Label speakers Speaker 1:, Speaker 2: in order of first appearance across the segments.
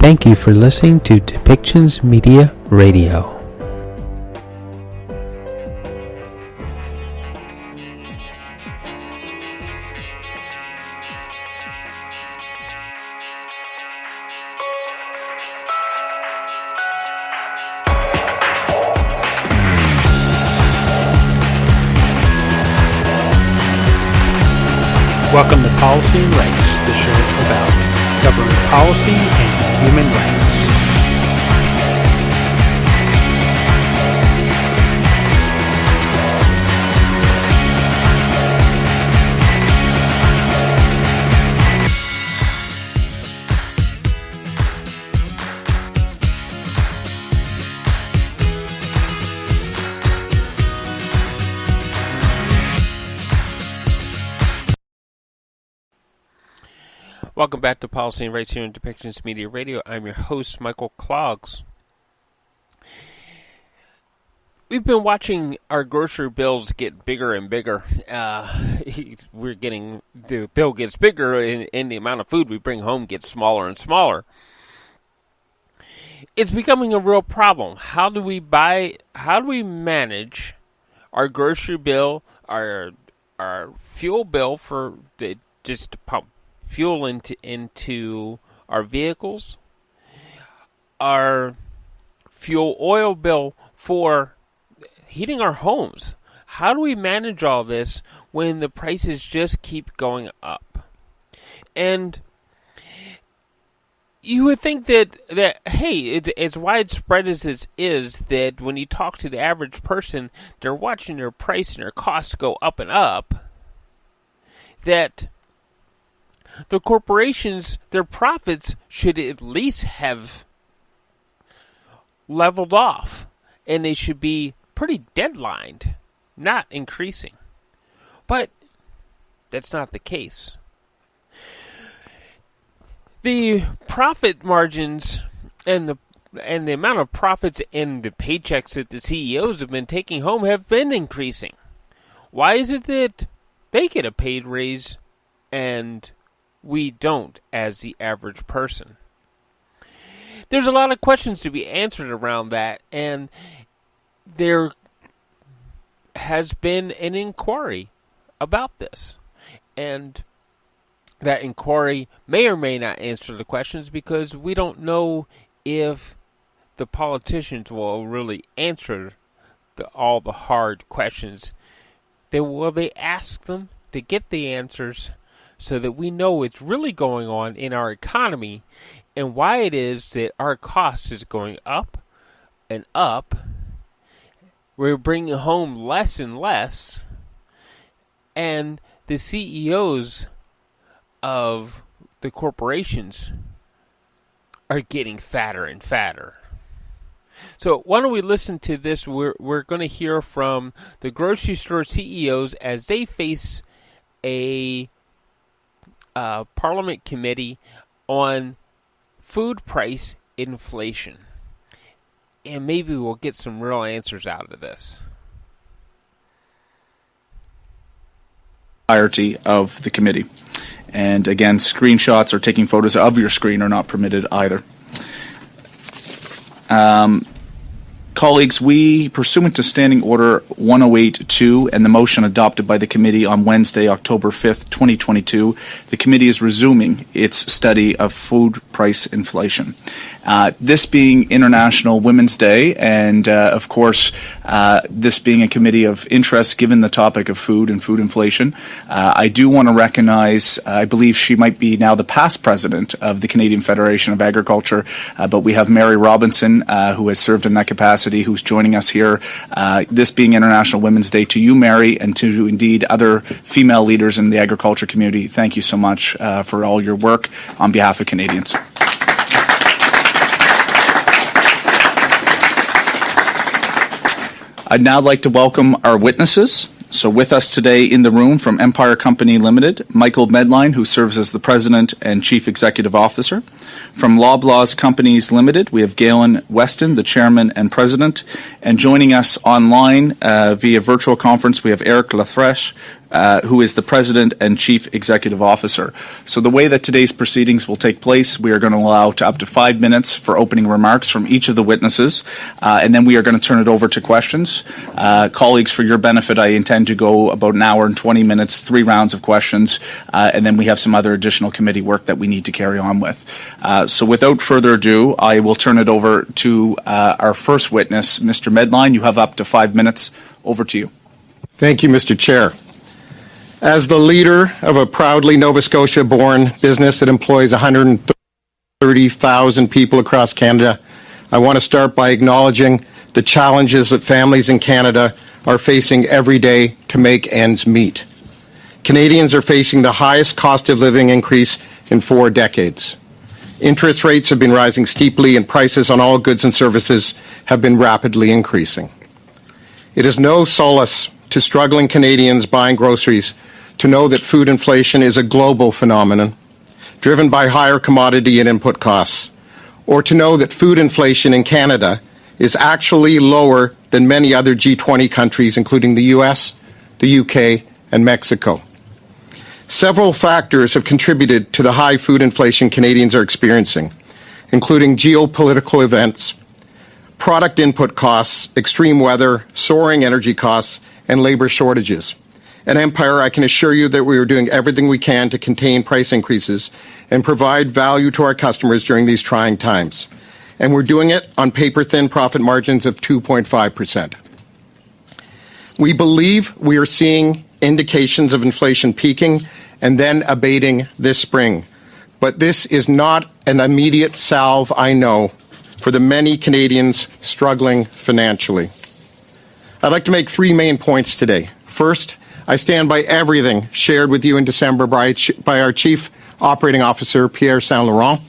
Speaker 1: Thank you for listening to Depictions Media Radio. Welcome to Policy and Rights, the show about government policy and human rights. Welcome back to Policy and Rights here on Depictions Media Radio. I'm your host, Michael Clogs. We've been watching our grocery bills get bigger and bigger. The bill gets bigger and the amount of food we bring home gets smaller and smaller. It's becoming a real problem. How do we manage our grocery bill, our fuel bill for just to pump fuel into our vehicles, our fuel oil bill for heating our homes? How do we manage all this when the prices just keep going up? And you would think that hey, it's as widespread as this is, that when you talk to the average person, they're watching their price and their costs go up and up, that the corporations, their profits should at least have leveled off, and they should be pretty deadlined, not increasing. But that's not the case. The profit margins and the amount of profits and the paychecks that the CEOs have been taking home have been increasing. Why is it that they get a paid raise and we don't as the average person? There's a lot of questions to be answered around that, and there has been an inquiry about this. And that inquiry may or may not answer the questions, because we don't know if the politicians will really answer all the hard questions. Will they ask them to get the answers, so that we know what's really going on in our economy and why it is that our cost is going up and up. We're bringing home less and less, and the CEOs of the corporations are getting fatter and fatter. So why don't we listen to this? We're going to hear from the grocery store CEOs as they face a Parliament committee on food price inflation. And maybe we'll get some real answers out of this.
Speaker 2: Entirety of the committee. And again, screenshots or taking photos of your screen are not permitted either. Colleagues, we, pursuant to Standing Order 108-2 and the motion adopted by the committee on Wednesday, October 5th, 2022, the committee is resuming its study of food price inflation. This being International Women's Day, and of course, this being a committee of interest given the topic of food and food inflation, I do want to recognize, I believe she might be now the past president of the Canadian Federation of Agriculture, but we have Mary Robinson, who has served in that capacity, who's joining us here. This being International Women's Day, to you, Mary, and to indeed other female leaders in the agriculture community, thank you so much for all your work on behalf of Canadians. I'd now like to welcome our witnesses. So with us today in the room from Empire Company Limited, Michael Medline, who serves as the President and Chief Executive Officer. From Loblaws Companies Limited, we have Galen Weston, the Chairman and President. And joining us online via virtual conference, we have Eric Lafreche, who is the President and Chief Executive Officer. So the way that today's proceedings will take place, we are going to allow up to 5 minutes for opening remarks from each of the witnesses, and then we are going to turn it over to questions. Colleagues, for your benefit, I intend to go about an hour and 20 minutes, 3 rounds of questions, and then we have some other additional committee work that we need to carry on with. So without further ado, I will turn it over to our first witness, Mr. Medline. You have up to 5 minutes. Over to you.
Speaker 3: Thank you, Mr. Chair. As the leader of a proudly Nova Scotia-born business that employs 130,000 people across Canada, I want to start by acknowledging the challenges that families in Canada are facing every day to make ends meet. Canadians are facing the highest cost of living increase in 4 decades. Interest rates have been rising steeply and prices on all goods and services have been rapidly increasing. It is no solace to struggling Canadians buying groceries to know that food inflation is a global phenomenon driven by higher commodity and input costs, or to know that food inflation in Canada is actually lower than many other G20 countries, including the US, the UK, and Mexico. Several factors have contributed to the high food inflation Canadians are experiencing, including geopolitical events, product input costs, extreme weather, soaring energy costs, and labor shortages. At Empire, I can assure you that we are doing everything we can to contain price increases and provide value to our customers during these trying times. And we're doing it on paper-thin profit margins of 2.5%. We believe we are seeing indications of inflation peaking and then abating this spring. But this is not an immediate salve, I know, for the many Canadians struggling financially. I'd like to make 3 main points today. First, I stand by everything shared with you in December by our Chief Operating Officer, Pierre Saint-Laurent.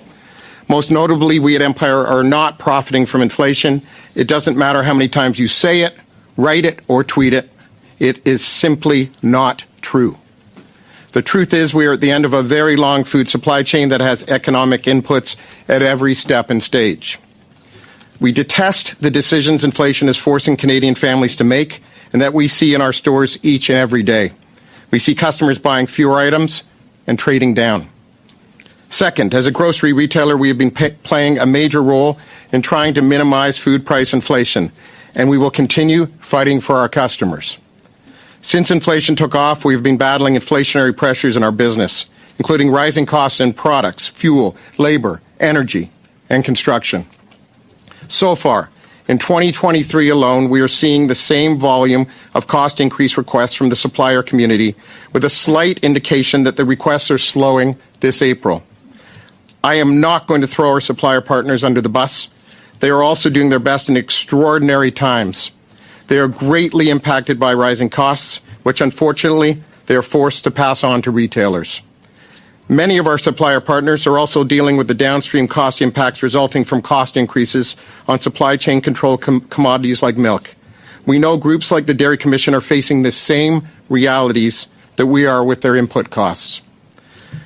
Speaker 3: Most notably, we at Empire are not profiting from inflation. It doesn't matter how many times you say it, write it, or tweet it. It is simply not true. The truth is we are at the end of a very long food supply chain that has economic inputs at every step and stage. We detest the decisions inflation is forcing Canadian families to make and that we see in our stores each and every day. We see customers buying fewer items and trading down. Second, as a grocery retailer, we have been playing a major role in trying to minimize food price inflation, and we will continue fighting for our customers. Since inflation took off, we have been battling inflationary pressures in our business, including rising costs in products, fuel, labor, energy, and construction. So far, in 2023 alone, we are seeing the same volume of cost increase requests from the supplier community, with a slight indication that the requests are slowing this April. I am not going to throw our supplier partners under the bus. They are also doing their best in extraordinary times. They are greatly impacted by rising costs, which unfortunately they are forced to pass on to retailers. Many of our supplier partners are also dealing with the downstream cost impacts resulting from cost increases on supply chain control commodities like milk. We know groups like the Dairy Commission are facing the same realities that we are with their input costs.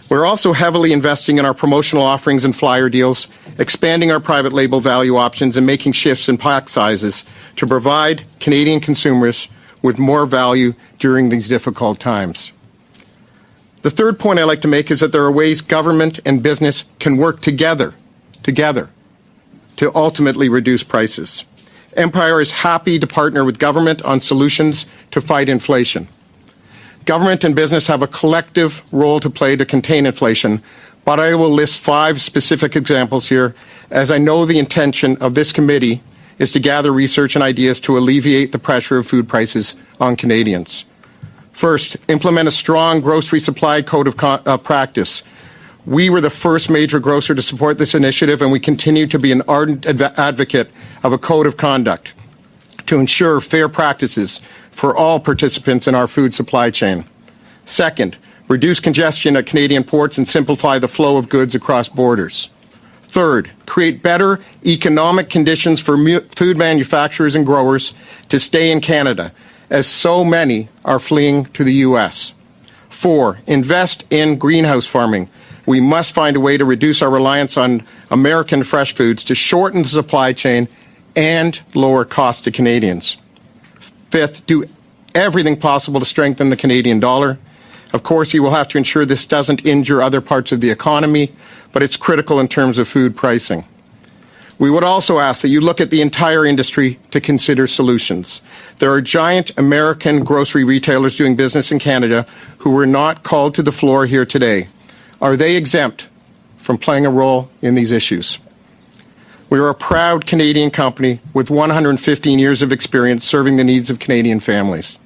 Speaker 3: We're also heavily investing in our promotional offerings and flyer deals, expanding our private label value options, and making shifts in pack sizes to provide Canadian consumers with more value during these difficult times. The third point I'd like to make is that there are ways government and business can work together to ultimately reduce prices. Empire is happy to partner with government on solutions to fight inflation. Government and business have a collective role to play to contain inflation, but I will list 5 specific examples here, as I know the intention of this committee is to gather research and ideas to alleviate the pressure of food prices on Canadians. First, implement a strong grocery supply code of practice. We were the first major grocer to support this initiative, and we continue to be an ardent advocate of a code of conduct to ensure fair practices for all participants in our food supply chain. Second, reduce congestion at Canadian ports and simplify the flow of goods across borders. Third, create better economic conditions for food manufacturers and growers to stay in Canada, as so many are fleeing to the U.S. 4, invest in greenhouse farming. We must find a way to reduce our reliance on American fresh foods to shorten the supply chain and lower costs to Canadians. 5th, do everything possible to strengthen the Canadian dollar. Of course, you will have to ensure this doesn't injure other parts of the economy, but it's critical in terms of food pricing. We would also ask that you look at the entire industry to consider solutions. There are giant American grocery retailers doing business in Canada who were not called to the floor here today. Are they exempt from playing a role in these issues? We are a proud Canadian company with 115 years of experience serving the needs of Canadian families.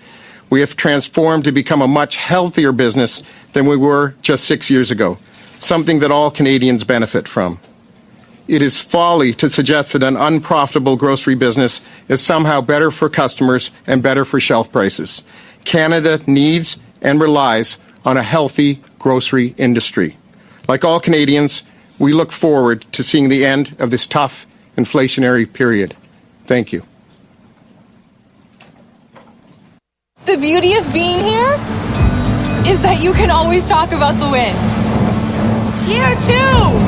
Speaker 3: We have transformed to become a much healthier business than we were just 6 years ago, something that all Canadians benefit from. It is folly to suggest that an unprofitable grocery business is somehow better for customers and better for shelf prices. Canada needs and relies on a healthy grocery industry. Like all Canadians, we look forward to seeing the end of this tough inflationary period. Thank you.
Speaker 4: The beauty of being here is that you can always talk about the wind.
Speaker 5: Here too!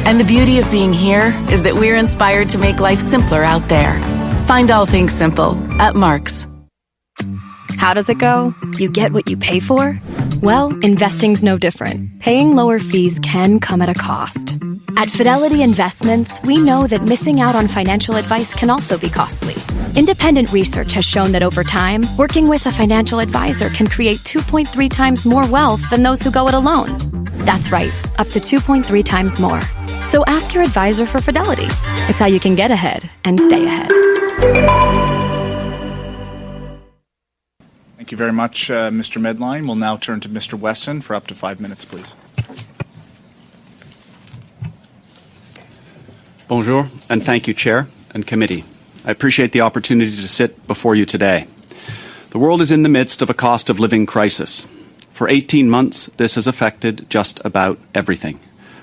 Speaker 6: And the beauty of being here is that we're inspired to make life simpler out there. Find all things simple at Mark's.
Speaker 7: How does it go? You get what you pay for? Well, investing's no different. Paying lower fees can come at a cost. At Fidelity Investments, we know that missing out on financial advice can also be costly. Independent research has shown that over time, working with a financial advisor can create 2.3 times more wealth than those who go it alone. That's right, up to 2.3 times more. So ask your advisor for Fidelity. It's how you can get ahead and stay ahead.
Speaker 2: Thank you very much, Mr. Medline. We'll now turn to Mr. Weston for up to 5 minutes, please.
Speaker 8: Bonjour, and thank you, Chair and Committee. I appreciate the opportunity to sit before you today. The world is in the midst of a cost of living crisis. For 18 months, this has affected just about everything.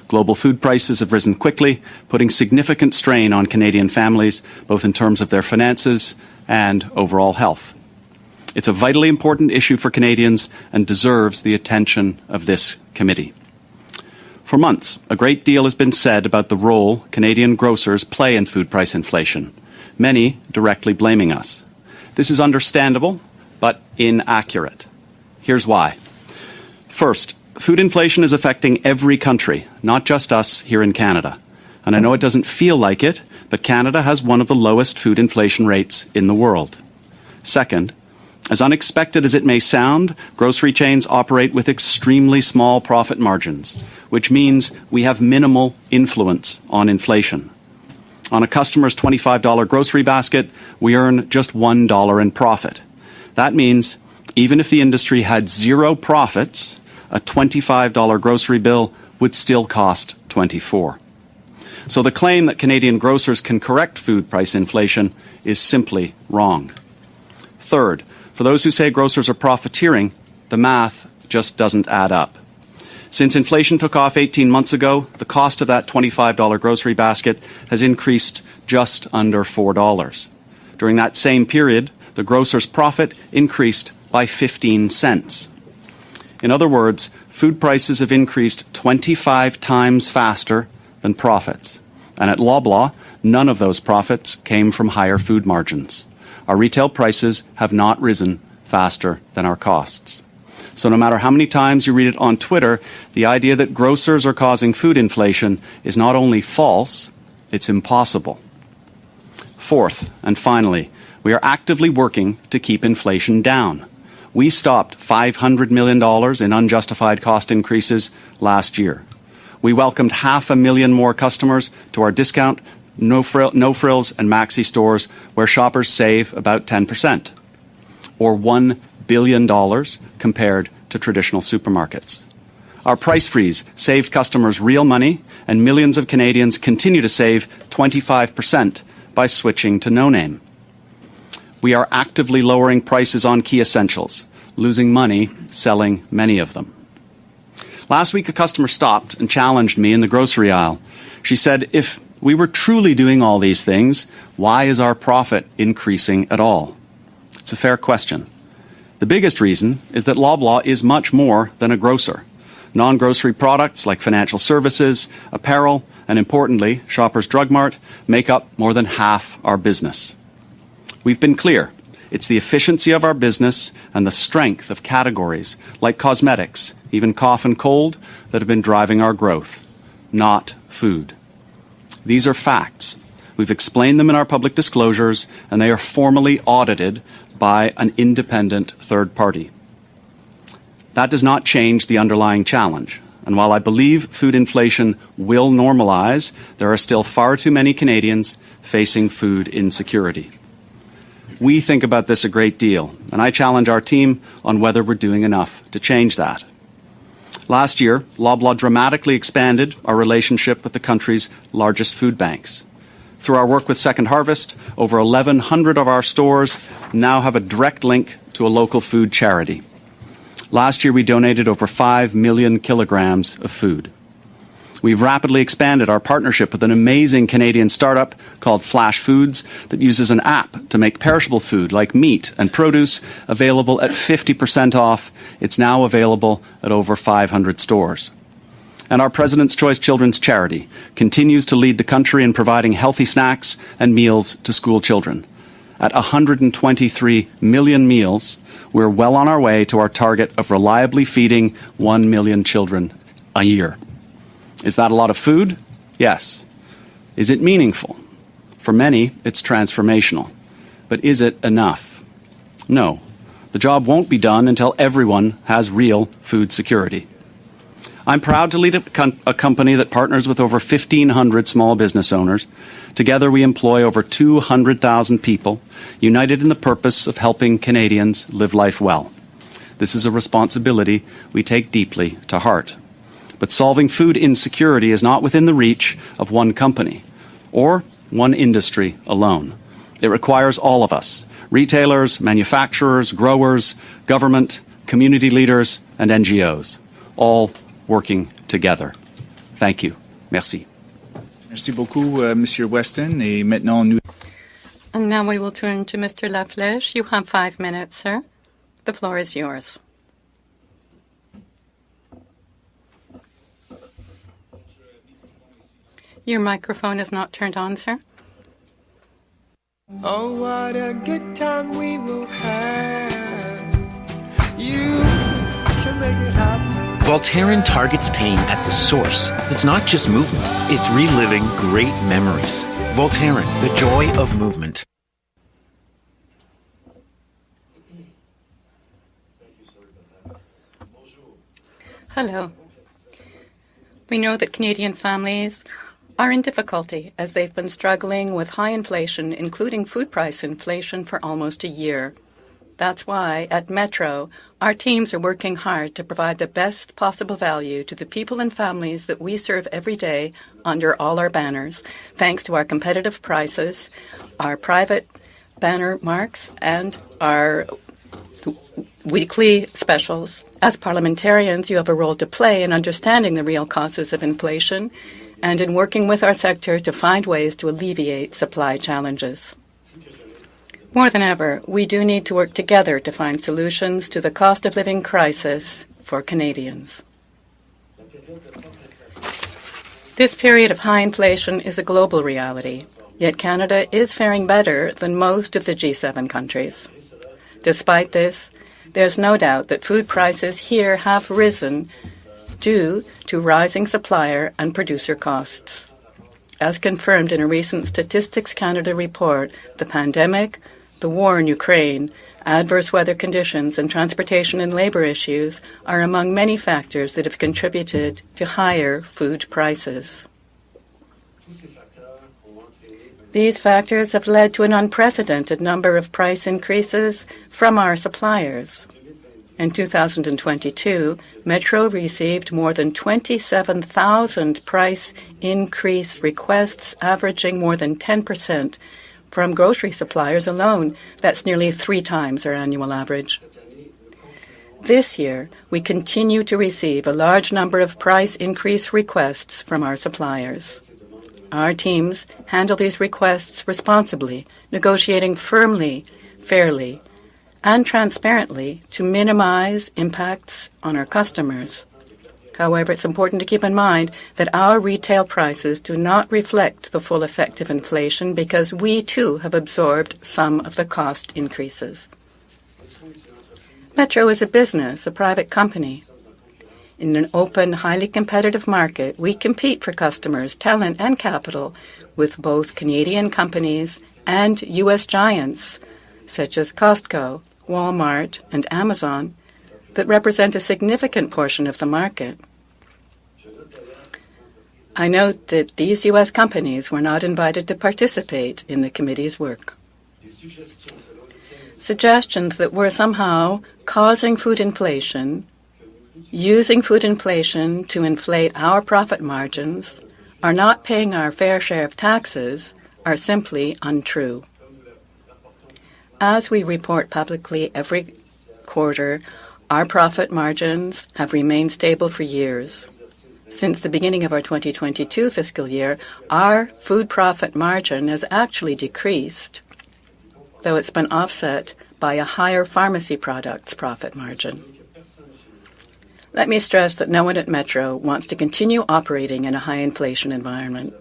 Speaker 8: Global food prices have risen quickly, putting significant strain on Canadian families, both in terms of their finances and overall health. It's a vitally important issue for Canadians and deserves the attention of this committee. For months, a great deal has been said about the role Canadian grocers play in food price inflation, many directly blaming us. This is understandable, but inaccurate. Here's why. First, food inflation is affecting every country, not just us here in Canada. And I know it doesn't feel like it, but Canada has one of the lowest food inflation rates in the world. Second, as unexpected as it may sound, grocery chains operate with extremely small profit margins, which means we have minimal influence on inflation. On a customer's $25 grocery basket, we earn just $1 in profit. That means even if the industry had zero profits, a $25 grocery bill would still cost $24. So the claim that Canadian grocers can correct food price inflation is simply wrong. Third, for those who say grocers are profiteering, the math just doesn't add up. Since inflation took off 18 months ago, the cost of that $25 grocery basket has increased just under $4. During that same period, the grocer's profit increased by 15 cents. In other words, food prices have increased 25 times faster than profits. And at Loblaw, none of those profits came from higher food margins. Our retail prices have not risen faster than our costs. So no matter how many times you read it on Twitter, the idea that grocers are causing food inflation is not only false, it's impossible. Fourth, and finally, we are actively working to keep inflation down. We stopped $500 million in unjustified cost increases last year. We welcomed 500,000 more customers to our discount, no frills and maxi stores where shoppers save about 10%, or $1 billion compared to traditional supermarkets. Our price freeze saved customers real money, and millions of Canadians continue to save 25% by switching to No Name. We are actively lowering prices on key essentials, losing money selling many of them. Last week, a customer stopped and challenged me in the grocery aisle. She said, if we were truly doing all these things, why is our profit increasing at all? It's a fair question. The biggest reason is that Loblaw is much more than a grocer. Non-grocery products like financial services, apparel, and importantly, Shoppers Drug Mart make up more than half our business. We've been clear. It's the efficiency of our business and the strength of categories like cosmetics, even cough and cold, that have been driving our growth, not food. These are facts. We've explained them in our public disclosures, and they are formally audited by an independent third party. That does not change the underlying challenge. And while I believe food inflation will normalize, there are still far too many Canadians facing food insecurity. We think about this a great deal, and I challenge our team on whether we're doing enough to change that. Last year, Loblaw dramatically expanded our relationship with the country's largest food banks. Through our work with Second Harvest, over 1,100 of our stores now have a direct link to a local food charity. Last year, we donated over 5 million kilograms of food. We've rapidly expanded our partnership with an amazing Canadian startup called Flash Foods that uses an app to make perishable food like meat and produce available at 50% off. It's now available at over 500 stores. And our President's Choice Children's Charity continues to lead the country in providing healthy snacks and meals to school children. At 123 million meals, we're well on our way to our target of reliably feeding 1 million children a year. Is that a lot of food? Yes. Is it meaningful? For many, it's transformational. But is it enough? No. The job won't be done until everyone has real food security. I'm proud to lead a company that partners with over 1,500 small business owners. Together, we employ over 200,000 people, united in the purpose of helping Canadians live life well. This is a responsibility we take deeply to heart. But solving food insecurity is not within the reach of one company or one industry alone. It requires all of us, retailers, manufacturers, growers, government, community leaders, and NGOs, all working together. Thank you. Merci.
Speaker 2: Merci beaucoup, Monsieur Weston. Et maintenant, nous...
Speaker 9: And now we will turn to Mr. Laflèche. You have 5 minutes, sir. The floor is yours. Your microphone is not turned on, sir.
Speaker 10: Oh, what a good time we will have. You can make it happen.
Speaker 11: Voltaren targets pain at the source. It's not just movement, it's reliving great memories. Voltaren, the joy of movement.
Speaker 9: Hello. We know that Canadian families are in difficulty as they've been struggling with high inflation, including food price inflation, for almost a year. That's why, at Metro, our teams are working hard to provide the best possible value to the people and families that we serve every day under all our banners, thanks to our competitive prices, our private banner marks, and our weekly specials. As parliamentarians, you have a role to play in understanding the real causes of inflation and in working with our sector to find ways to alleviate supply challenges. More than ever, we do need to work together to find solutions to the cost of living crisis for Canadians. This period of high inflation is a global reality, yet Canada is faring better than most of the G7 countries. Despite this, there's no doubt that food prices here have risen due to rising supplier and producer costs. As confirmed in a recent Statistics Canada report, the pandemic, the war in Ukraine, adverse weather conditions, and transportation and labour issues are among many factors that have contributed to higher food prices. These factors have led to an unprecedented number of price increases from our suppliers. In 2022, Metro received more than 27,000 price increase requests, averaging more than 10%. From grocery suppliers alone. That's nearly 3 times our annual average. This year, we continue to receive a large number of price increase requests from our suppliers. Our teams handle these requests responsibly, negotiating firmly, fairly, and transparently to minimize impacts on our customers. However, it's important to keep in mind that our retail prices do not reflect the full effect of inflation because we, too, have absorbed some of the cost increases. Metro is a business, a private company. In an open, highly competitive market, we compete for customers, talent, and capital with both Canadian companies and U.S. giants such as Costco, Walmart, and Amazon that represent a significant portion of the market. I note that these U.S. companies were not invited to participate in the committee's work. Suggestions that we're somehow causing food inflation, using food inflation to inflate our profit margins, are not paying our fair share of taxes, are simply untrue. As we report publicly every quarter, our profit margins have remained stable for years. Since the beginning of our 2022 fiscal year, our food profit margin has actually decreased, though it's been offset by a higher pharmacy products profit margin. Let me stress that no one at Metro wants to continue operating in a high inflation environment.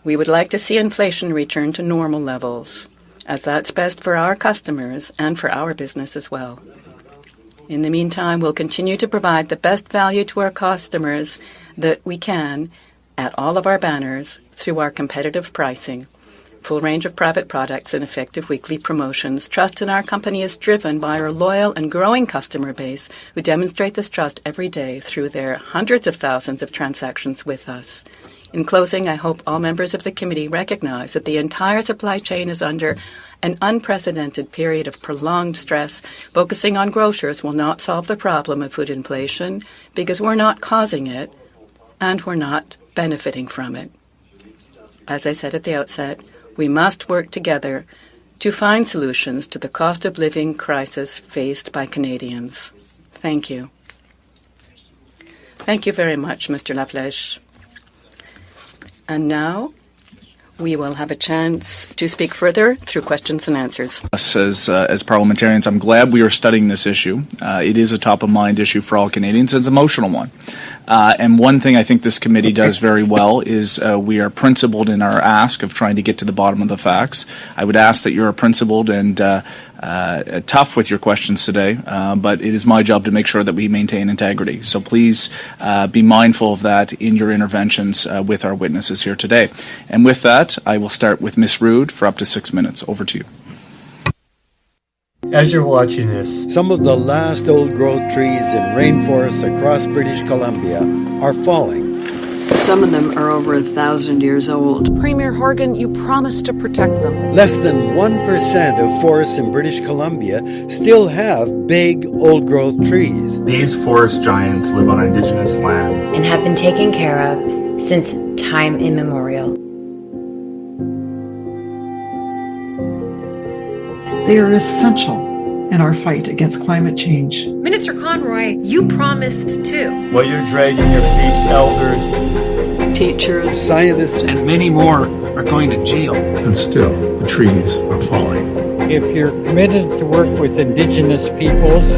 Speaker 9: We would like to see inflation return to normal levels, as that's best for our customers and for our business as well. In the meantime, we'll continue to provide the best value to our customers that we can at all of our banners through our competitive pricing, full range of private products, and effective weekly promotions. Trust in our company is driven by our loyal and growing customer base who demonstrate this trust every day through their hundreds of thousands of transactions with us. In closing, I hope all members of the committee recognize that the entire supply chain is under an unprecedented period of prolonged stress. Focusing on grocers will not solve the problem of food inflation because we're not causing it and we're not benefiting from it. As I said at the outset, we must work together to find solutions to the cost of living crisis faced by Canadians. Thank you. Thank you very much, Mr. Laflèche. And now we will have a chance to speak further through questions and answers.
Speaker 2: As parliamentarians, I'm glad we are studying this issue. It is a top-of-mind issue for all Canadians. It's an emotional one. And one thing I think this committee does very well is we are principled in our ask of trying to get to the bottom of the facts. I would ask that you're principled and tough with your questions today, but it is my job to make sure that we maintain integrity. So please be mindful of that in your interventions with our witnesses here today. And with that, I will start with Ms. Rood for up to 6 minutes. Over to you.
Speaker 12: As you're watching this, some of the last old-growth trees in rainforests across British Columbia are falling.
Speaker 13: Some of them are over 1,000 years old.
Speaker 5: Premier Horgan, you promised to protect them.
Speaker 12: Less than 1% of forests in British Columbia still have big old-growth trees.
Speaker 14: These forest giants live on Indigenous land
Speaker 15: and have been taken care of since time immemorial.
Speaker 16: They are essential in our fight against climate change.
Speaker 17: Minister Conroy, you promised too.
Speaker 12: While you're dragging your feet, elders,
Speaker 13: teachers,
Speaker 12: scientists,
Speaker 14: and many more are going to jail.
Speaker 18: And still, the trees are falling.
Speaker 19: If you're committed to work with Indigenous peoples,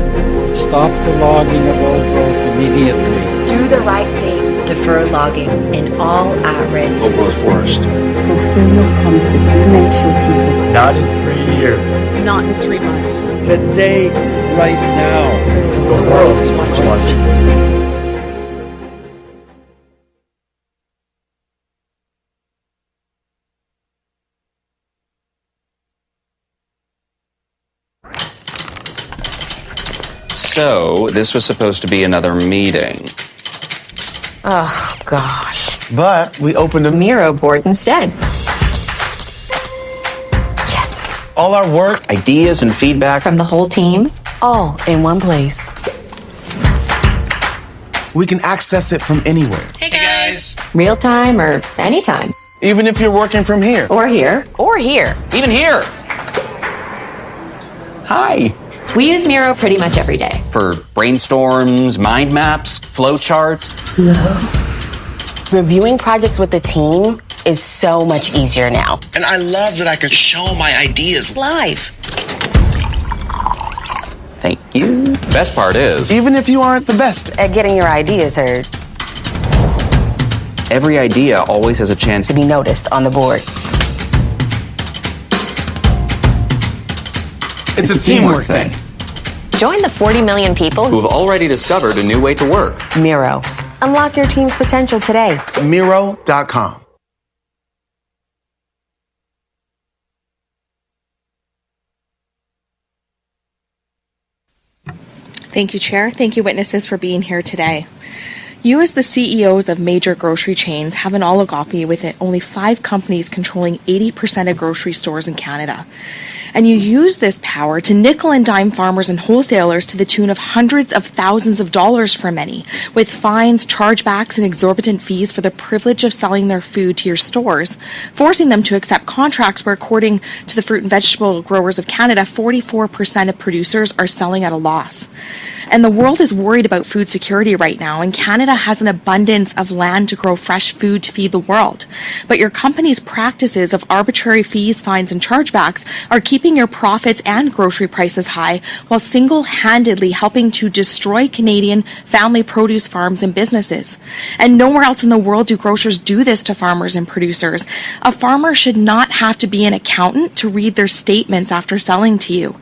Speaker 19: stop the logging of old growth immediately.
Speaker 15: Do the right thing. Defer logging in all at-risk
Speaker 18: old-growth forest.
Speaker 20: Fulfill your promise that you made to your people.
Speaker 12: Not in 3 years.
Speaker 5: Not in 3 months.
Speaker 12: Today, right now.
Speaker 5: The world is watching.
Speaker 21: So, this was supposed to be another meeting.
Speaker 5: Oh, gosh.
Speaker 11: But we opened a
Speaker 15: Miro board instead.
Speaker 21: Yes! All our work, ideas, and feedback
Speaker 15: from the whole team,
Speaker 5: all in one place.
Speaker 11: We can access it from anywhere.
Speaker 17: Hey guys!
Speaker 15: Real time or anytime.
Speaker 11: Even if you're working from here.
Speaker 15: Or here.
Speaker 5: Or here.
Speaker 21: Even here. Hi.
Speaker 15: We use Miro pretty much every day.
Speaker 21: For brainstorms, mind maps, flowcharts.
Speaker 22: Reviewing projects with the team is so much easier now.
Speaker 11: And I love that I can show my ideas live.
Speaker 21: Thank you. Best part is,
Speaker 11: Even if you aren't the best
Speaker 22: At getting your ideas heard,
Speaker 21: every idea always has a chance
Speaker 22: to be noticed on the board.
Speaker 11: It's a teamwork thing.
Speaker 22: Join the 40 million people
Speaker 21: who have already discovered a new way to work.
Speaker 22: Miro. Unlock your team's potential today.
Speaker 11: Miro.com.
Speaker 4: Thank you, Chair. Thank you, witnesses, for being here today. You, as the CEOs of major grocery chains, have an oligopoly with only 5 companies controlling 80% of grocery stores in Canada. And you use this power to nickel and dime farmers and wholesalers to the tune of hundreds of thousands of dollars for many, with fines, chargebacks, and exorbitant fees for the privilege of selling their food to your stores, forcing them to accept contracts where, according to the Fruit and Vegetable Growers of Canada, 44% of producers are selling at a loss. And the world is worried about food security right now, and Canada has an abundance of land to grow fresh food to feed the world. But your company's practices of arbitrary fees, fines, and chargebacks are keeping your profits and grocery prices high, while single-handedly helping to destroy Canadian family produce farms and businesses. And nowhere else in the world do grocers do this to farmers and producers. A farmer should not have to be an accountant to read their statements after selling to you.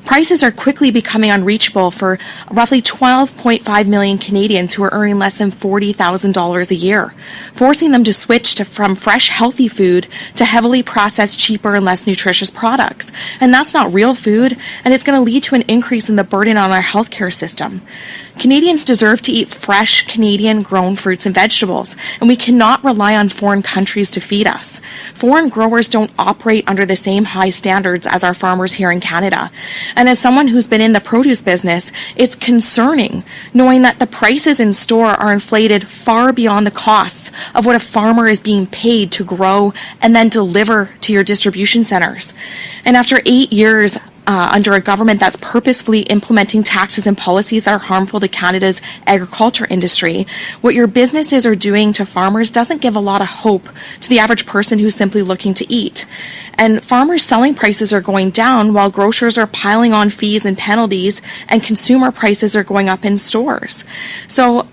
Speaker 4: Prices are quickly becoming unreachable for roughly 12.5 million Canadians who are earning less than $40,000 a year, forcing them to switch from fresh, healthy food to heavily processed, cheaper, and less nutritious products. And that's not real food, and it's going to lead to an increase in the burden on our healthcare system. Canadians deserve to eat fresh, Canadian-grown fruits and vegetables, and we cannot rely on foreign countries to feed us. Foreign growers don't operate under the same high standards as our farmers here in Canada. And as someone who's been in the produce business, it's concerning knowing that the prices in store are inflated far beyond the costs of what a farmer is being paid to grow and then deliver to your distribution centers. And after 8 years under a government that's purposefully implementing taxes and policies that are harmful to Canada's agriculture industry, what your businesses are doing to farmers doesn't give a lot of hope to the average person who's simply looking to eat. And farmers' selling prices are going down while grocers are piling on fees and penalties, and consumer prices are going up in stores. So,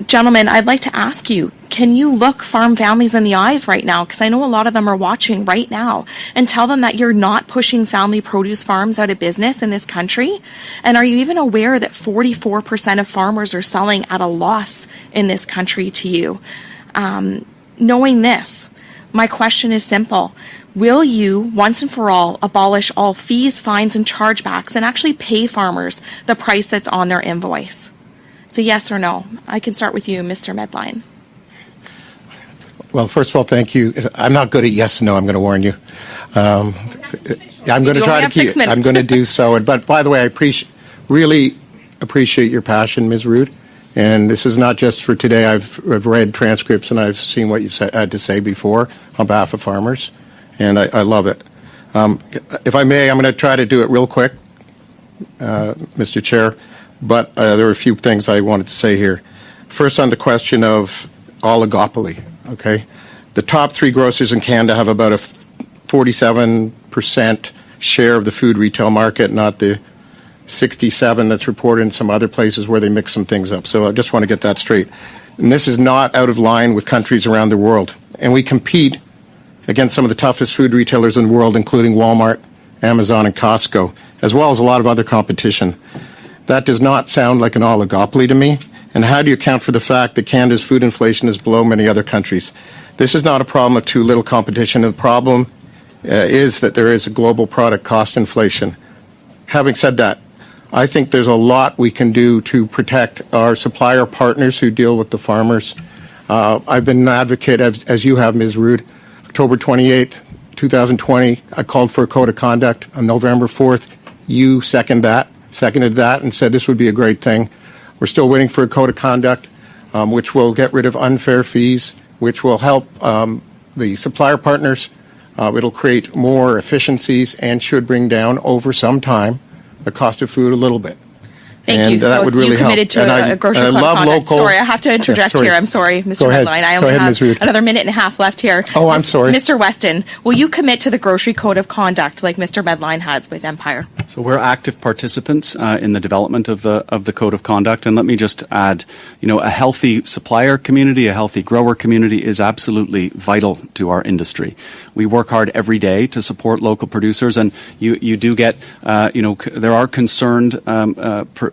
Speaker 4: gentlemen, I'd like to ask you, can you look farm families in the eyes right now? Because I know a lot of them are watching right now, and tell them that you're not pushing family produce farms out of business in this country? And are you even aware that 44% of farmers are selling at a loss in this country to you? Knowing this, my question is simple. Will you, once and for all, abolish all fees, fines, and chargebacks and actually pay farmers the price that's on their invoice? It's a yes or no. I can start with you, Mr. Medline.
Speaker 18: Well, first of all, thank you. I'm not good at yes and no, I'm going to warn you. I'm going to try to keep it. I'm going to do so. But by the way, I really appreciate your passion, Ms. Rood. And this is not just for today. I've read transcripts and I've seen what you've had to say before on behalf of farmers. And I love it. If I may, I'm going to try to do it real quick, Mr. Chair. But there are a few things I wanted to say here. First, on the question of oligopoly, okay? The top 3 grocers in Canada have about a 47% share of the food retail market, not the 67 that's reported in some other places where they mix some things up. So I just want to get that straight. And this is not out of line with countries around the world. And we compete against some of the toughest food retailers in the world, including Walmart, Amazon, and Costco, as well as a lot of other competition. That does not sound like an oligopoly to me. And how do you account for the fact that Canada's food inflation is below many other countries? This is not a problem of too little competition. The problem is that there is a global product cost inflation. Having said that, I think there's a lot we can do to protect our supplier partners who deal with the farmers. I've been an advocate, as you have, Ms. Rood. October 28th, 2020, I called for a code of conduct. On November 4th, you seconded that and said this would be a great thing. We're still waiting for a code of conduct, which will get rid of unfair fees, which will help the supplier partners. It'll create more efficiencies and should bring down over some time the cost of food a little bit.
Speaker 4: Thank
Speaker 18: and
Speaker 4: you.
Speaker 18: that
Speaker 4: So
Speaker 18: would really
Speaker 4: you committed
Speaker 18: help.
Speaker 4: to a grocery code of
Speaker 18: love
Speaker 4: conduct.
Speaker 18: local.
Speaker 4: Sorry, I have to interject here. I'm sorry, Mr.
Speaker 18: Go ahead.
Speaker 4: Medline. I
Speaker 18: Go
Speaker 4: only
Speaker 18: ahead, Ms.
Speaker 4: have
Speaker 18: Rood.
Speaker 4: another minute and a half left here.
Speaker 18: Oh, I'm sorry.
Speaker 4: Mr. Weston, will you commit to the grocery code of conduct like Mr. Medline has with Empire?
Speaker 8: So we're active participants in the development of the code of conduct, and let me just add, a healthy supplier community, a healthy grower community is absolutely vital to our industry. We work hard every day to support local producers, and you do get, there are concerned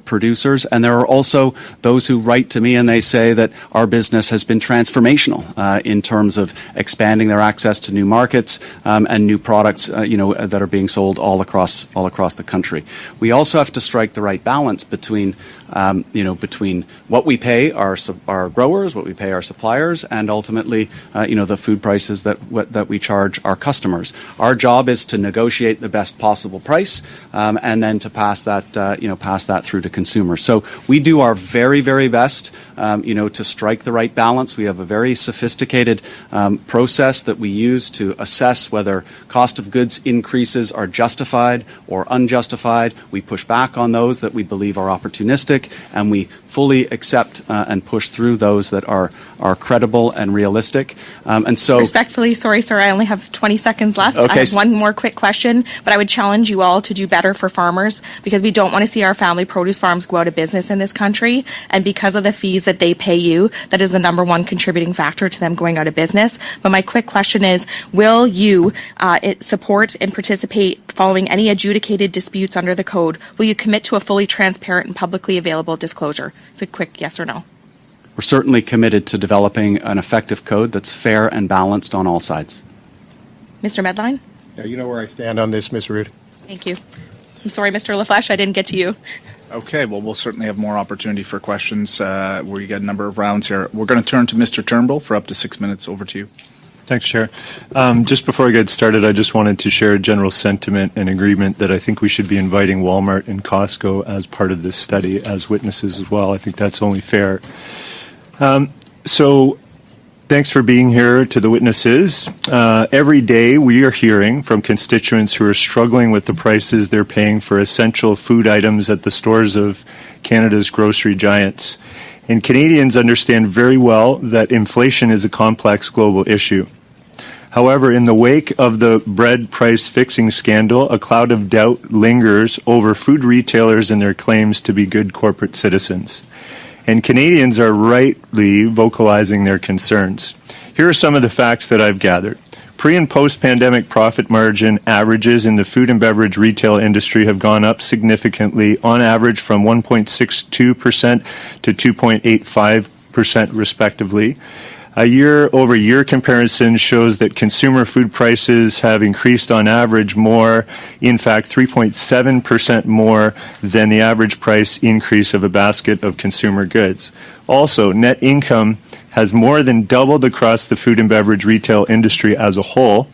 Speaker 8: producers, and there are also those who write to me and they say that our business has been transformational in terms of expanding their access to new markets and new products, that are being sold all across the country. We also have to strike the right balance between what we pay our growers, what we pay our suppliers, and ultimately, the food prices that we charge our customers. Our job is to negotiate the best possible price, and then to pass that through to consumers. So we do our very, very best, to strike the right balance. We have a very sophisticated process that we use to assess whether cost of goods increases are justified or unjustified. We push back on those that we believe are opportunistic, and we fully accept and push through those that are credible and realistic. And so,
Speaker 4: respectfully, sorry, sir, I only have 20 seconds left.
Speaker 8: Okay.
Speaker 4: I have one more quick question, but I would challenge you all to do better for farmers, because we don't want to see our family produce farms go out of business in this country. And because of the fees that they pay you, that is the number one contributing factor to them going out of business. But my quick question is, will you support and participate following any adjudicated disputes under the code? Will you commit to a fully transparent and publicly available disclosure? It's a quick yes or no.
Speaker 8: we're certainly committed to developing an effective code that's fair and balanced on all sides.
Speaker 4: Mr. Medline?
Speaker 18: Yeah, you know where I stand on this, Ms. Rood.
Speaker 4: Thank you. I'm sorry, Mr. LaFleche, I didn't get to you.
Speaker 2: Okay, well, we'll certainly have more opportunity for questions where you get a number of rounds here. We're going to turn to Mr. Turnbull for up to 6 minutes. Over to you.
Speaker 1: Thanks, Chair. Just before I get started, I just wanted to share a general sentiment and agreement that I think we should be inviting Walmart and Costco as part of this study as witnesses as well. I think that's only fair. So thanks for being here to the witnesses. Every day we are hearing from constituents who are struggling with the prices they're paying for essential food items at the stores of Canada's grocery giants. And Canadians understand very well that inflation is a complex global issue. However, in the wake of the bread price fixing scandal, a cloud of doubt lingers over food retailers and their claims to be good corporate citizens. And Canadians are rightly vocalizing their concerns. Here are some of the facts that I've gathered. Pre- and post-pandemic profit margin averages in the food and beverage retail industry have gone up significantly, on average from 1.62% to 2.85% respectively. A year-over-year comparison shows that consumer food prices have increased on average more, in fact 3.7% more than the average price increase of a basket of consumer goods. Also, net income has more than doubled across the food and beverage retail industry as a whole,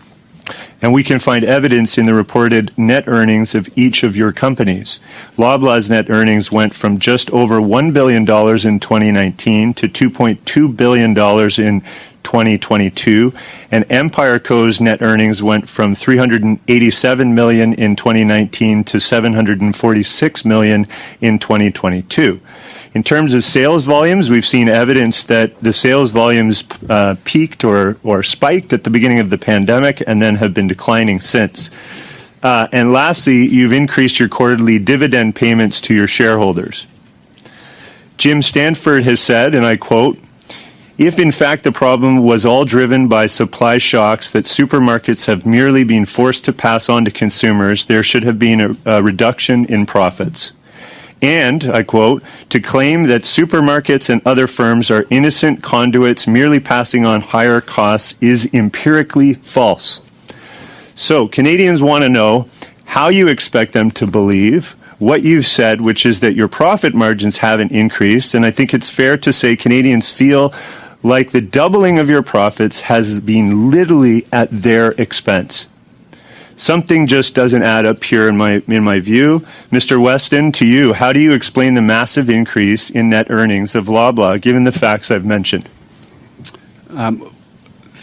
Speaker 1: and we can find evidence in the reported net earnings of each of your companies. Loblaw's net earnings went from just over $1 billion in 2019 to $2.2 billion in 2022, and Empire Co.'s net earnings went from $387 million in 2019 to $746 million in 2022. In terms of sales volumes, we've seen evidence that the sales volumes peaked or spiked at the beginning of the pandemic and then have been declining since. And lastly, you've increased your quarterly dividend payments to your shareholders. Jim Stanford has said, and I quote, "If in fact the problem was all driven by supply shocks that supermarkets have merely been forced to pass on to consumers, there should have been a reduction in profits. And, I quote, to claim that supermarkets and other firms are innocent conduits merely passing on higher costs is empirically false." So, Canadians want to know how you expect them to believe what you've said, which is that your profit margins haven't increased, and I think it's fair to say Canadians feel like the doubling of your profits has been literally at their expense. Something just doesn't add up here in my view. Mr. Weston, to you, how do you explain the massive increase in net earnings of Loblaw, given the facts I've mentioned?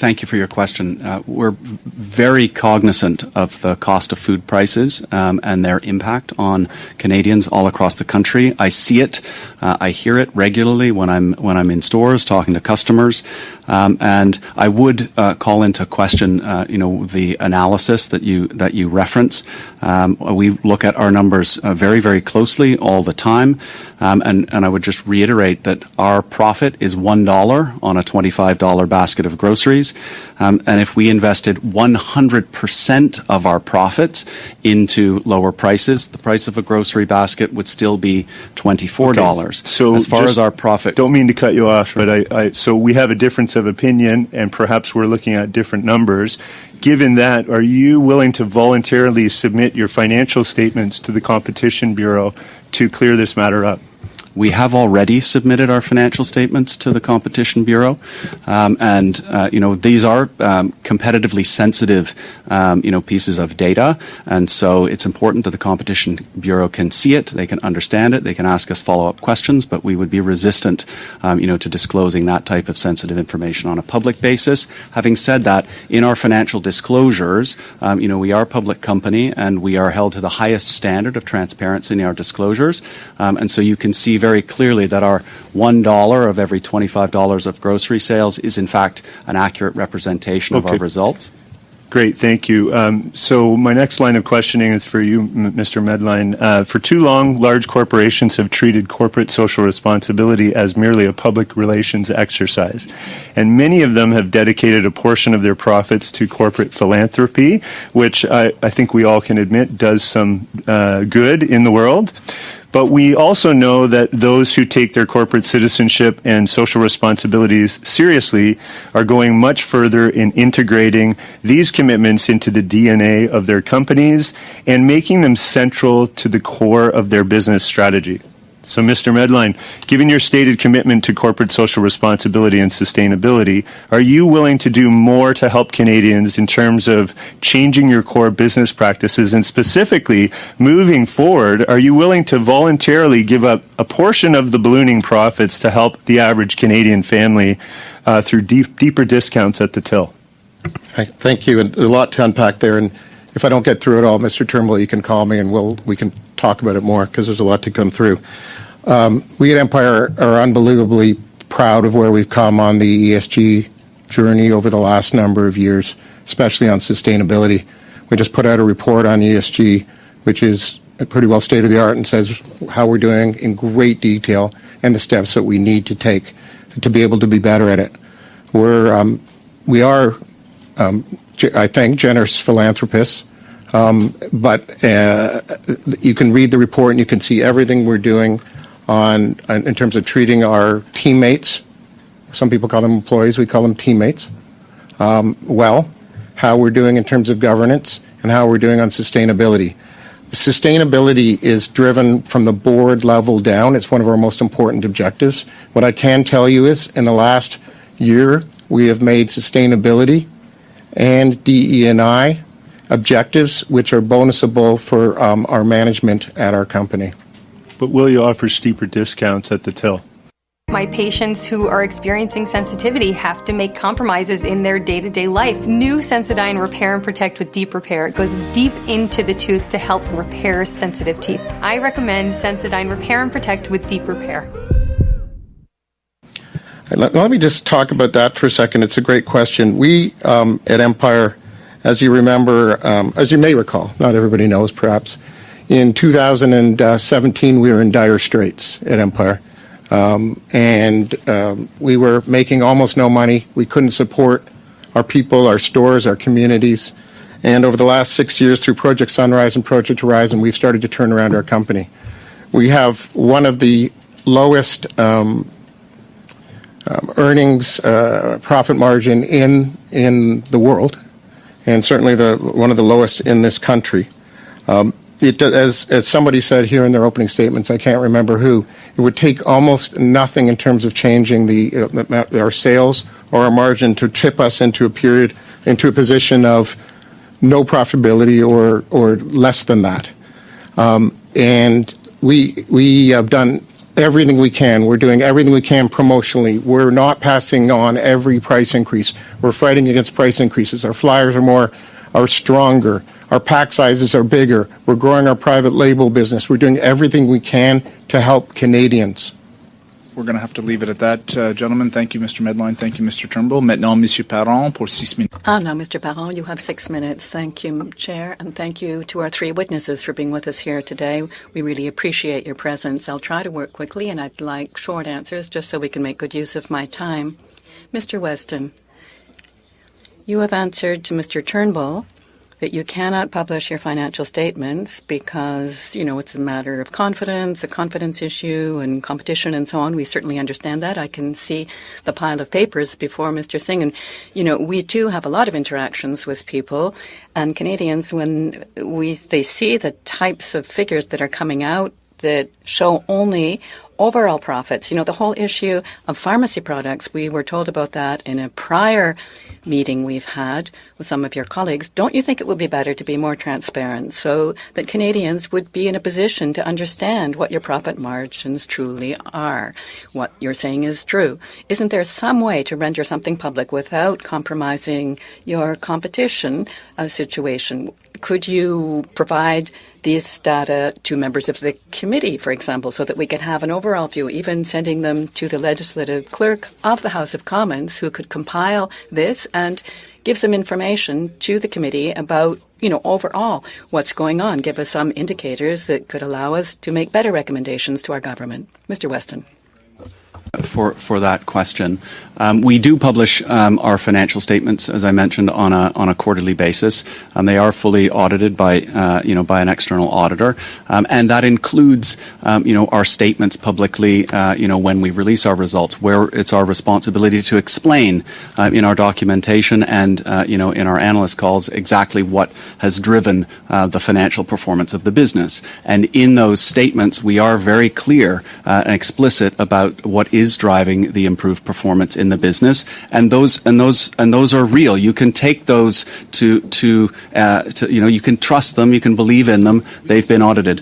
Speaker 8: Thank you for your question. We're very cognizant of the cost of food prices and their impact on Canadians all across the country. I see it, I hear it regularly when I'm in stores talking to customers, and I would call into question, the analysis that you reference. We look at our numbers very, very closely all the time, and I would just reiterate that our profit is $1 on a $25 basket of groceries. And if we invested 100% of our profits into lower prices, the price of a grocery basket would still be $24.
Speaker 1: Okay. So
Speaker 8: as far as our profit...
Speaker 1: Don't mean to cut you off, but so we have a difference of opinion, and perhaps we're looking at different numbers. Given that, are you willing to voluntarily submit your financial statements to the Competition Bureau to clear this matter up?
Speaker 8: We have already submitted our financial statements to the Competition Bureau, and these are competitively sensitive, pieces of data, and so it's important that the Competition Bureau can see it, they can understand it, they can ask us follow-up questions, but we would be resistant, to disclosing that type of sensitive information on a public basis. Having said that, in our financial disclosures, we are a public company, and we are held to the highest standard of transparency in our disclosures, and so you can see very clearly that our $1 of every $25 of grocery sales is in fact an accurate representation of our results.
Speaker 1: Great, thank you. So my next line of questioning is for you, Mr. Medline. For too long, large corporations have treated corporate social responsibility as merely a public relations exercise. And many of them have dedicated a portion of their profits to corporate philanthropy, which I think we all can admit does some good in the world. But we also know that those who take their corporate citizenship and social responsibilities seriously are going much further in integrating these commitments into the DNA of their companies and making them central to the core of their business strategy. So, Mr. Medline, given your stated commitment to corporate social responsibility and sustainability, are you willing to do more to help Canadians in terms of changing your core business practices? And specifically, moving forward, are you willing to voluntarily give up a portion of the ballooning profits to help the average Canadian family through deeper discounts at the till?
Speaker 18: Thank you. And a lot to unpack there. And if I don't get through it all, Mr. Turnbull, you can call me and we can talk about it more because there's a lot to come through. We at Empire are unbelievably proud of where we've come on the ESG journey over the last number of years, especially on sustainability. We just put out a report on ESG, which is pretty well state of the art and says how we're doing in great detail and the steps that we need to take to be able to be better at it. We are, I think, generous philanthropists. But you can read the report and you can see everything we're doing in terms of treating our teammates. Some people call them employees, we call them teammates. Well, how we're doing in terms of governance and how we're doing on sustainability. Sustainability is driven from the board level down. It's one of our most important objectives. What I can tell you is in the last year, we have made sustainability and DE&I objectives which are bonusable for our management at our company.
Speaker 1: But will you offer steeper discounts at the till?
Speaker 3: My patients who are experiencing sensitivity have to make compromises in their day-to-day life. New Sensodyne Repair and Protect with Deep Repair goes deep into the tooth to help repair sensitive teeth. I recommend Sensodyne Repair and Protect with Deep Repair.
Speaker 18: Let me just talk about that for a second. It's a great question. We at Empire, as you remember, as you may recall, not everybody knows perhaps, in 2017 we were in dire straits at Empire. And we were making almost no money. We couldn't support our people, our stores, our communities. And over the last 6 years through Project Sunrise and Project Horizon, we've started to turn around our company. We have one of the lowest earnings profit margin in the world, and certainly one of the lowest in this country. As somebody said here in their opening statements, I can't remember who, it would take almost nothing in terms of changing our sales or our margin to tip us into a position of no profitability or less than that. And we have done everything we can. We're doing everything we can promotionally. We're not passing on every price increase. We're fighting against price increases. Our flyers are stronger. Our pack sizes are bigger. We're growing our private label business. We're doing everything we can to help Canadians.
Speaker 2: We're going to have to leave it at that, gentlemen. Thank you, Mr. Medline. Thank you, Mr. Turnbull. Maintenant, Monsieur Parent pour 6 minutes.
Speaker 9: Now, Mr. Parent, you have 6 minutes. Thank you, Chair, and thank you to our 3 witnesses for being with us here today. We really appreciate your presence. I'll try to work quickly, and I'd like short answers just so we can make good use of my time. Mr. Weston, you have answered to Mr. Turnbull that you cannot publish your financial statements because, it's a matter of confidence, a confidence issue and competition and so on. We certainly understand that. I can see the pile of papers before Mr. Singh. And, we too have a lot of interactions with people and Canadians when they see the types of figures that are coming out that show only overall profits. The whole issue of pharmacy products, we were told about that in a prior meeting we've had with some of your colleagues. Don't you think it would be better to be more transparent so that Canadians would be in a position to understand what your profit margins truly are? What you're saying is true. Isn't there some way to render something public without compromising your competition situation? Could you provide these data to members of the committee, for example, so that we could have an overall view, even sending them to the legislative clerk of the House of Commons, who could compile this and give some information to the committee about, overall what's going on, give us some indicators that could allow us to make better recommendations to our government. Mr. Weston.
Speaker 8: For that question. We do publish our financial statements, as I mentioned, on a quarterly basis. They are fully audited by an external auditor, and that includes our statements publicly. When we release our results, where it's our responsibility to explain in our documentation and in our analyst calls exactly what has driven the financial performance of the business. And in those statements, we are very clear and explicit about what is driving the improved performance in the business, and those are real. You can take those to you can trust them, you can believe in them. They've been audited.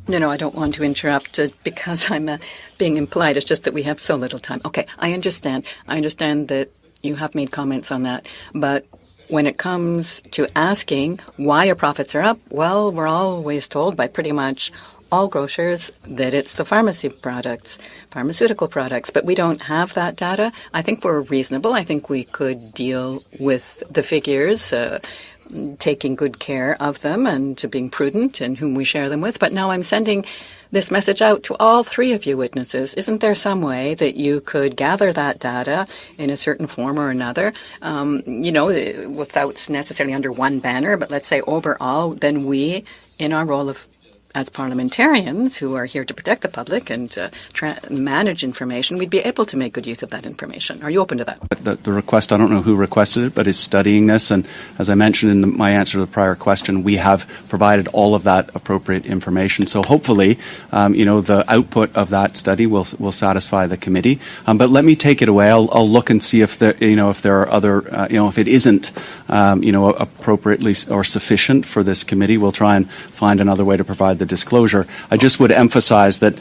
Speaker 9: No, I don't want to interrupt because I'm being impolite. It's just that we have so little time. Okay, I understand. I understand that you have made comments on that, but when it comes to asking why our profits are up, well, we're always told by pretty much all grocers that it's the pharmaceutical products, but we don't have that data. I think we're reasonable. I think we could deal with the figures, taking good care of them and to being prudent in whom we share them with. But now I'm sending this message out to all 3 of you witnesses. Isn't there some way that you could gather that data in a certain form or another, without necessarily under one banner, but let's say overall, then we, in our role as parliamentarians who are here to protect the public and manage information, we'd be able to make good use of that information. Are you open to that?
Speaker 8: The request, I don't know who requested it, but is studying this. And as I mentioned in my answer to the prior question, we have provided all of that appropriate information. So hopefully, the output of that study will satisfy the committee. But let me take it away. I'll look and see if there are other, if it isn't, appropriately or sufficient for this committee, we'll try and find another way to provide the disclosure. I just would emphasize that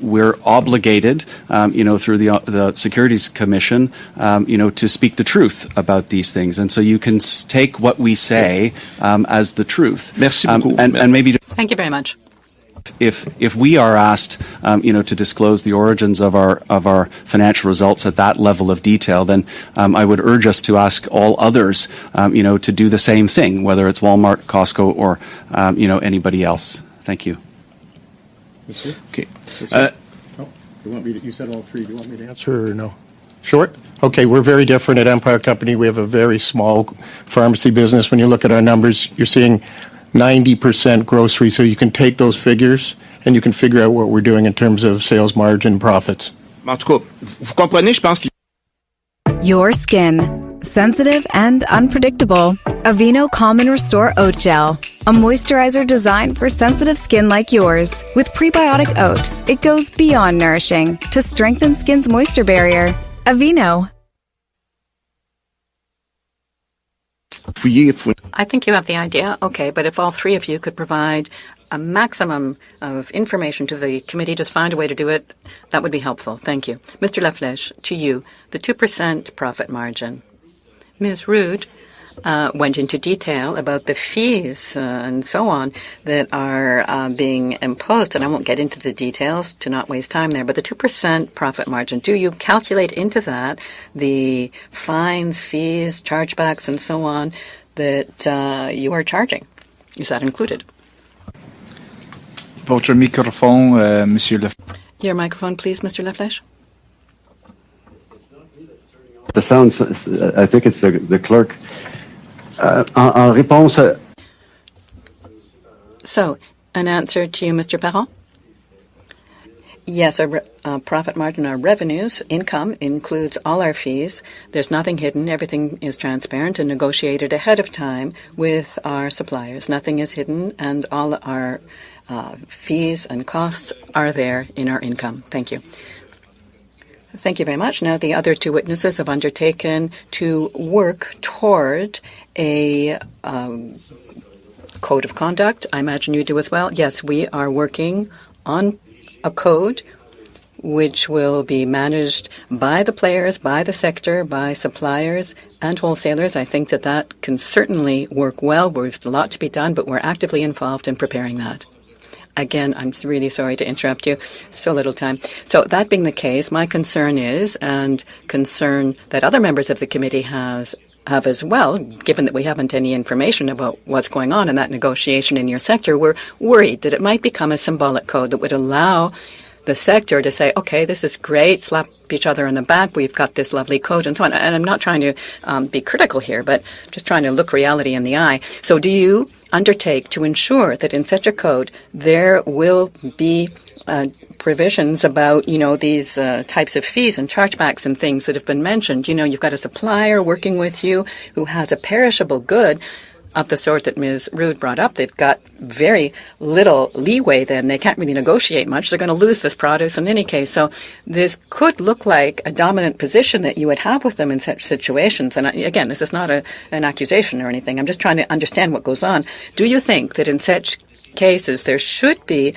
Speaker 8: we're obligated through the Securities Commission to speak the truth about these things, and so you can take what we say as the truth.
Speaker 9: Merci
Speaker 8: beaucoup. And maybe
Speaker 9: thank you very much.
Speaker 8: If we are asked, to disclose the origins of our financial results at that level of detail, then I would urge us to ask all others, to do the same thing, whether it's Walmart, Costco, or anybody else. Thank you.
Speaker 18: Okay. You said all 3. Do you want me to answer or no? Short? Okay, we're very different at Empire Company. We have a very small pharmacy business. When you look at our numbers, you're seeing 90% grocery, so you can take those figures and you can figure out what we're doing in terms of sales margin profits.
Speaker 6: Your skin, sensitive and unpredictable. Aveeno Calm and Restore Oat Gel, a moisturizer designed for sensitive skin like yours. With prebiotic oat, it goes beyond nourishing to strengthen skin's moisture barrier. Aveeno.
Speaker 9: I think you have the idea. Okay, but if all 3 of you could provide a maximum of information to the committee, just find a way to do it. That would be helpful. Thank you. Mr. Laflèche, to you, the 2% profit margin. Ms. Rood went into detail about the fees and so on that are being imposed, and I won't get into the details to not waste time there, but the 2% profit margin, do you calculate into that the fines, fees, chargebacks, and so on that you are charging? Is that included?
Speaker 2: Votre microphone, Monsieur Laflèche.
Speaker 9: Your microphone, please, Mr. Laflèche.
Speaker 7: The sounds, I think it's the clerk. En réponse.
Speaker 9: So, an answer to you, Mr. Parent? Yes, our profit margin, our revenues, income includes all our fees. There's nothing hidden. Everything is transparent and negotiated ahead of time with our suppliers. Nothing is hidden, and all our fees and costs are there in our income. Thank you. Thank you very much. Now, the other two witnesses have undertaken to work toward a code of conduct. I imagine you do as well. Yes, we are working on a code which will be managed by the players, by the sector, by suppliers and wholesalers. I think that can certainly work well. There's a lot to be done, but we're actively involved in preparing that. Again, I'm really sorry to interrupt you. So little time. So that being the case, my concern is, and concern that other members of the committee have as well, given that we haven't any information about what's going on in that negotiation in your sector, we're worried that it might become a symbolic code that would allow the sector to say, okay, this is great, slap each other on the back, we've got this lovely code and so on. And I'm not trying to be critical here, but just trying to look reality in the eye. So do you undertake to ensure that in such a code there will be provisions about, these types of fees and chargebacks and things that have been mentioned? You've got a supplier working with you who has a perishable good of the sort that Ms. Rood brought up. They've got very little leeway then. They can't really negotiate much. They're going to lose this produce in any case. So this could look like a dominant position that you would have with them in such situations. And again, this is not an accusation or anything. I'm just trying to understand what goes on. Do you think that in such cases there should be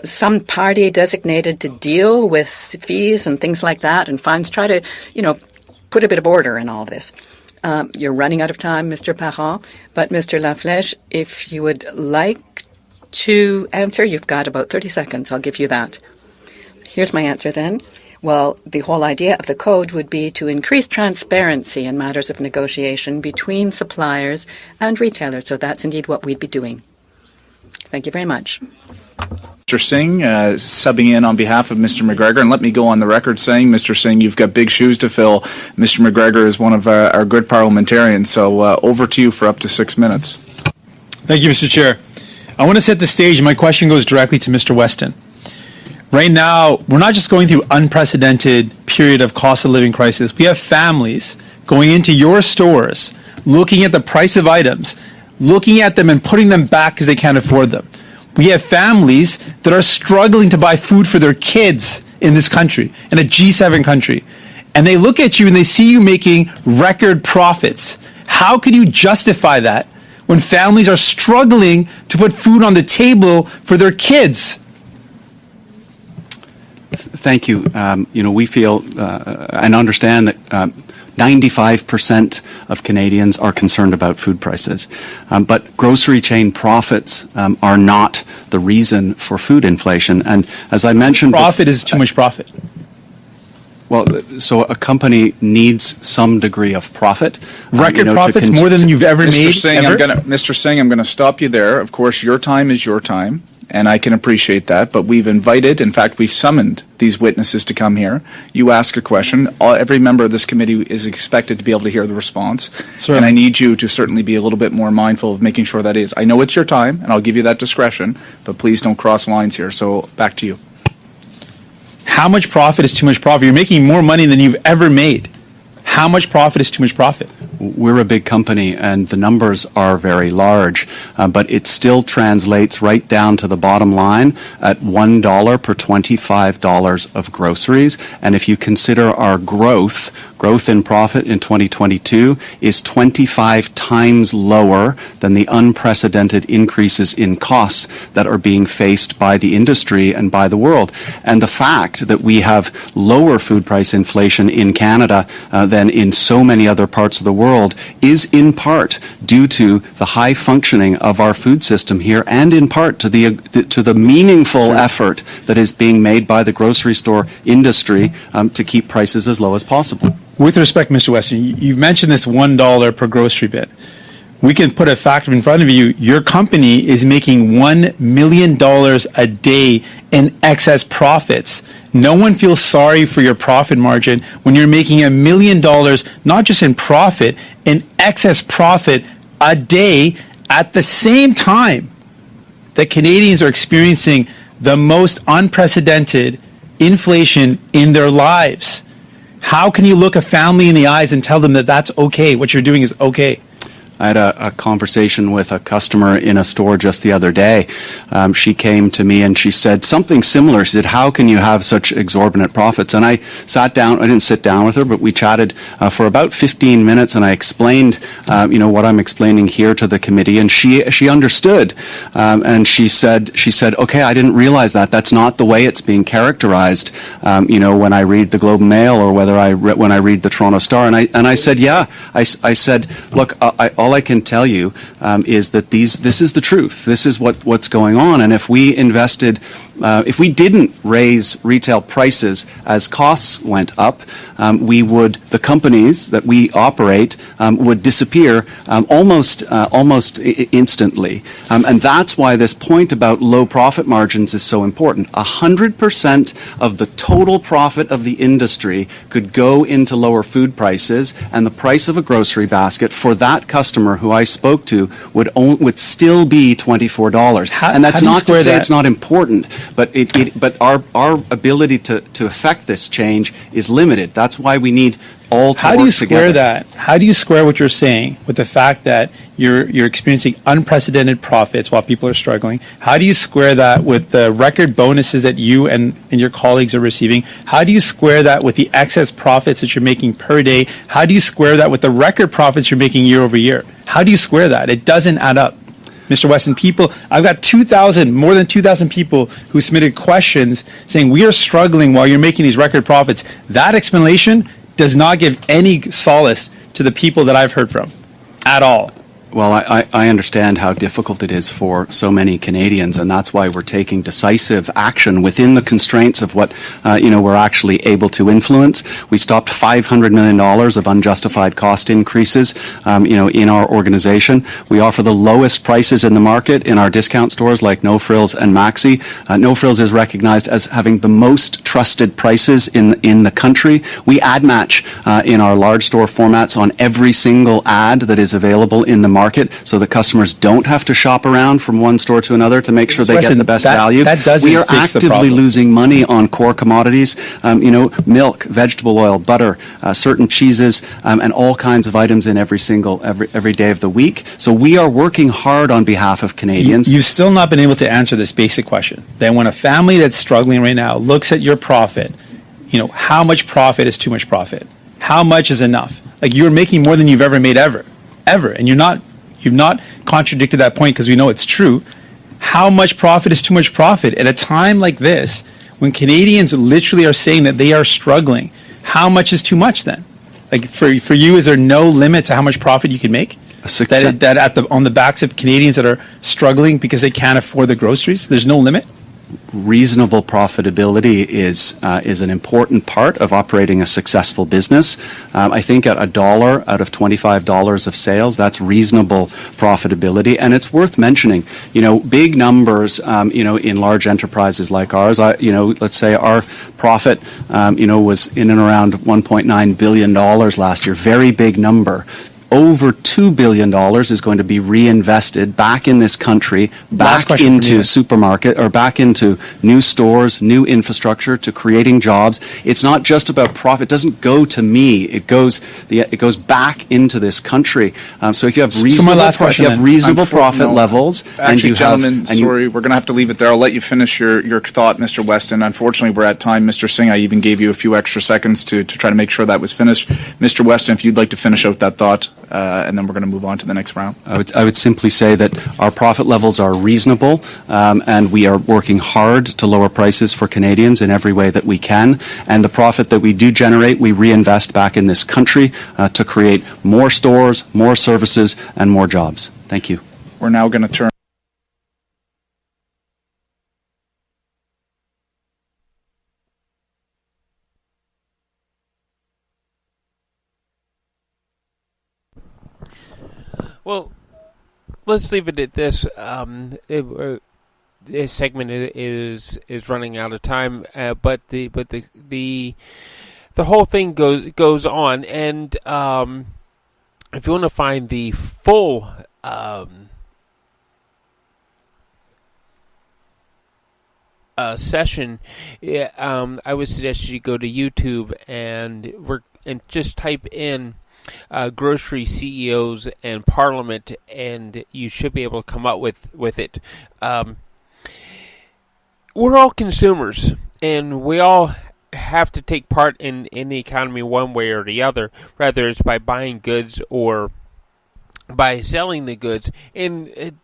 Speaker 9: some party designated to deal with fees and things like that and fines? Try to, put a bit of order in all of this. You're running out of time, Mr. Parent, but Mr. Laflèche, if you would like to answer, you've got about 30 seconds. I'll give you that. Here's my answer then. Well, the whole idea of the code would be to increase transparency in matters of negotiation between suppliers and retailers. So that's indeed what we'd be doing. Thank you very much.
Speaker 2: Mr. Singh, subbing in on behalf of Mr. McGregor, and let me go on the record saying, Mr. Singh, you've got big shoes to fill. Mr. McGregor is one of our good parliamentarians, so over to you for up to 6 minutes.
Speaker 10: Thank you, Mr. Chair. I want to set the stage. My question goes directly to Mr. Weston. Right now, we're not just going through unprecedented period of cost of living crisis. We have families going into your stores, looking at the price of items, looking at them and putting them back because they can't afford them. We have families that are struggling to buy food for their kids in this country, in a G7 country. And they look at you and they see you making record profits. How can you justify that when families are struggling to put food on the table for their kids?
Speaker 8: Thank you. We feel and understand that 95% of Canadians are concerned about food prices. But grocery chain profits are not the reason for food inflation. And as I mentioned...
Speaker 10: Profit is too much profit.
Speaker 8: Well, so a company needs some degree of profit.
Speaker 10: Record profits more than you've ever made?
Speaker 2: Mr. Singh, I'm going to stop you there. Of course, your time is your time, and I can appreciate that. But we've invited, in fact, we summoned these witnesses to come here. You ask a question. Every member of this committee is expected to be able to hear the response. Certainly. And I need you to certainly be a little bit more mindful of making sure that is. I know it's your time, and I'll give you that discretion, but please don't cross lines here. So back to you.
Speaker 10: How much profit is too much profit? You're making more money than you've ever made. How much profit is too much profit?
Speaker 8: we're a big company and the numbers are very large, but it still translates right down to the bottom line at $1 per $25 of groceries. And if you consider our growth in profit in 2022 is 25 times lower than the unprecedented increases in costs that are being faced by the industry and by the world. And the fact that we have lower food price inflation in Canada than in so many other parts of the world is in part due to the high functioning of our food system here, and in part to the meaningful effort that is being made by the grocery store industry to keep prices as low as possible.
Speaker 10: With respect, Mr. Weston, you mentioned this $1 per grocery bit. We can put a factor in front of you. Your company is making $1 million a day in excess profits. No one feels sorry for your profit margin when you're making $1 million, not just in profit, in excess profit a day at the same time that Canadians are experiencing the most unprecedented inflation in their lives. How can you look a family in the eyes and tell them that that's okay, what you're doing is okay?
Speaker 8: I had a conversation with a customer in a store just the other day. She came to me and she said something similar. She said, how can you have such exorbitant profits? And I sat down, I didn't sit down with her, but we chatted for about 15 minutes and I explained, what I'm explaining here to the committee, and she understood. And she said, okay, I didn't realize that. That's not the way it's being characterized, when I read the Globe and Mail or when I read the Toronto Star. And I said, yeah, I said, look, all I can tell you is that this is the truth. This is what's going on. And if we didn't raise retail prices as costs went up, the companies that we operate would disappear almost instantly. And that's why this point about low profit margins is so important. 100% of the total profit of the industry could go into lower food prices, and the price of a grocery basket for that customer who I spoke to would still be $24. And that's not to say it's not important, but our ability to affect this change is limited. That's why we need all to work together.
Speaker 10: How do you square what you're saying with the fact that you're experiencing unprecedented profits while people are struggling? How do you square that with the record bonuses that you and your colleagues are receiving? How do you square that with the excess profits that you're making per day? How do you square that with the record profits you're making year over year? How do you square that? It doesn't add up. Mr. Weston, I've got more than 2,000 people who submitted questions saying we are struggling while you're making these record profits. That explanation does not give any solace to the people that I've heard from at all.
Speaker 8: Well, I understand how difficult it is for so many Canadians, and that's why we're taking decisive action within the constraints of what we're actually able to influence. We stopped $500 million of unjustified cost increases, in our organization. We offer the lowest prices in the market in our discount stores like No Frills and Maxi. No Frills is recognized as having the most trusted prices in the country. We ad match in our large store formats on every single ad that is available in the market, so that customers don't have to shop around from one store to another to make sure they get the best value. We are actively losing money on core commodities, milk, vegetable oil, butter, certain cheeses, and all kinds of items in every day of the week. So we are working hard on behalf of Canadians.
Speaker 10: You've still not been able to answer this basic question. Then when a family that's struggling right now looks at your profit, how much profit is too much profit? How much is enough? Like, you're making more than you've ever made ever. And you've not contradicted that point because we know it's true. How much profit is too much profit? At a time like this, when Canadians literally are saying that they are struggling, how much is too much then? Like, for you, is there no limit to how much profit you can make? On the backs of Canadians that are struggling because they can't afford the groceries, there's no limit?
Speaker 8: Reasonable profitability is an important part of operating a successful business. I think at $1 out of $25 of sales, that's reasonable profitability, and it's worth mentioning. Big numbers. In large enterprises like ours. Let's say our profit, was in and around $1.9 billion last year. Very big number. over $2 billion is going to be reinvested back in this country, back into supermarket, or back into new stores, new infrastructure, to creating jobs. It's not just about profit. It doesn't go to me. It goes back into this country. So if you have reasonable profit levels,
Speaker 2: actually, gentlemen, sorry, we're going to have to leave it there. I'll let you finish your thought, Mr. Weston. Unfortunately, we're at time. Mr. Singh, I even gave you a few extra seconds to try to make sure that was finished. Mr. Weston, if you'd like to finish out that thought, and then we're going to move on to the next round.
Speaker 8: I would simply say that our profit levels are reasonable, and we are working hard to lower prices for Canadians in every way that we can. And the profit that we do generate, we reinvest back in this country to create more stores, more services, and more jobs. Thank you.
Speaker 2: We're now going to turn.
Speaker 13: Well, let's leave it at this. This segment is running out of time, but the whole thing goes on. And if you want to find the full session, I would suggest you go to YouTube and just type in grocery CEOs and Parliament, and you should be able to come up with it. We're all consumers, and we all have to take part in the economy one way or the other, whether it's by buying goods or by selling the goods. And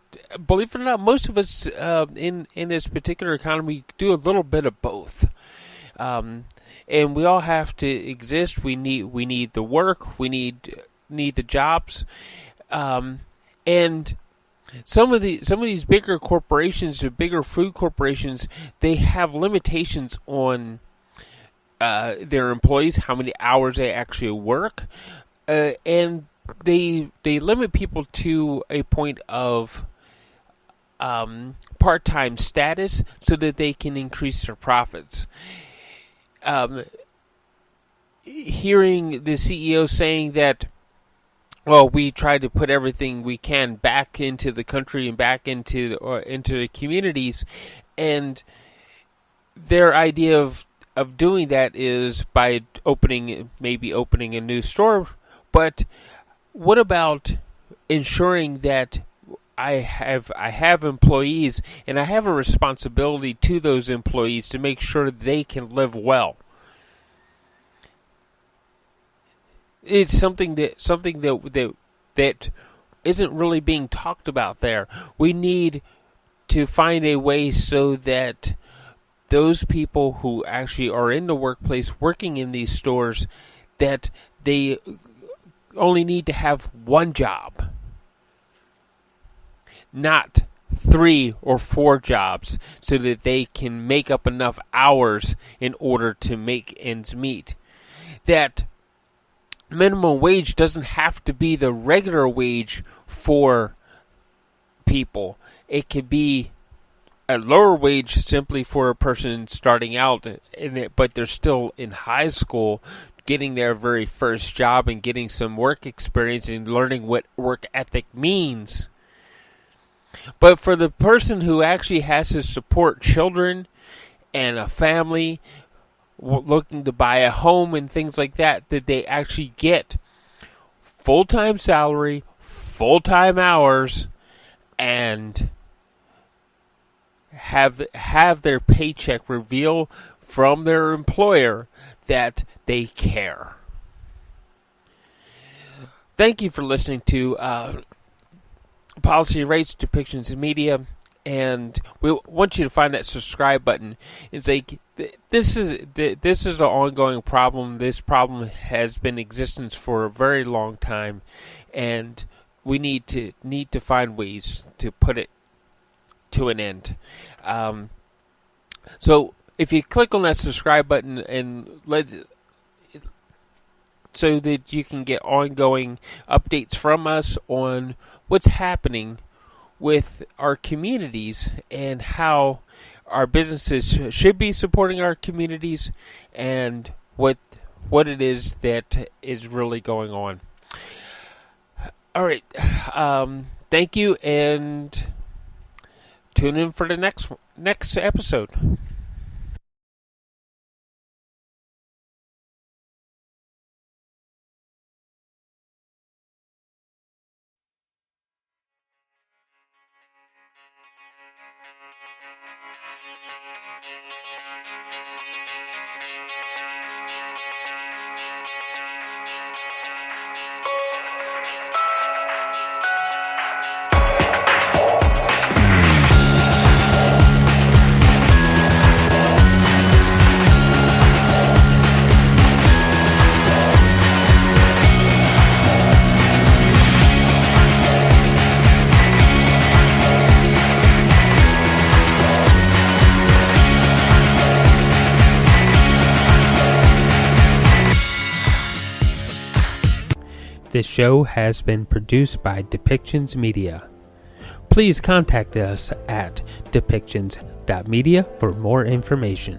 Speaker 13: believe it or not, most of us in this particular economy do a little bit of both. And we all have to exist. We need the work. We need the jobs, and some of these bigger corporations, the bigger food corporations, they have limitations on their employees, how many hours they actually work, and they limit people to a point of part-time status so that they can increase their profits. Hearing the CEO saying that, well, we try to put everything we can back into the country and back into the communities, and their idea of doing that is by opening a new store. But what about ensuring that I have employees, and I have a responsibility to those employees to make sure they can live well? It's something that isn't really being talked about there. We need to find a way so that those people who actually are in the workplace working in these stores, that they only need to have one job, not 3 or 4 jobs, so that they can make up enough hours in order to make ends meet. That minimum wage doesn't have to be the regular wage for people. It could be a lower wage simply for a person starting out, but they're still in high school, getting their very first job and getting some work experience and learning what work ethic means. But for the person who actually has to support children and a family, looking to buy a home and things like that, that they actually get full-time salary, full-time hours, and have their paycheck reveal from their employer that they care. Thank you for listening to Policy, Rates, Depictions, and Media, and we want you to find that subscribe button. It's like this is an ongoing problem. This problem has been in existence for a very long time, and we need to find ways to put it to an end. So if you click on that subscribe button and so that you can get ongoing updates from us on what's happening with our communities and how our businesses should be supporting our communities and what it is that is really going on. All right. Thank you, and tune in for the next episode. This show has been produced by Depictions Media. Please contact us at depictions.media for more information.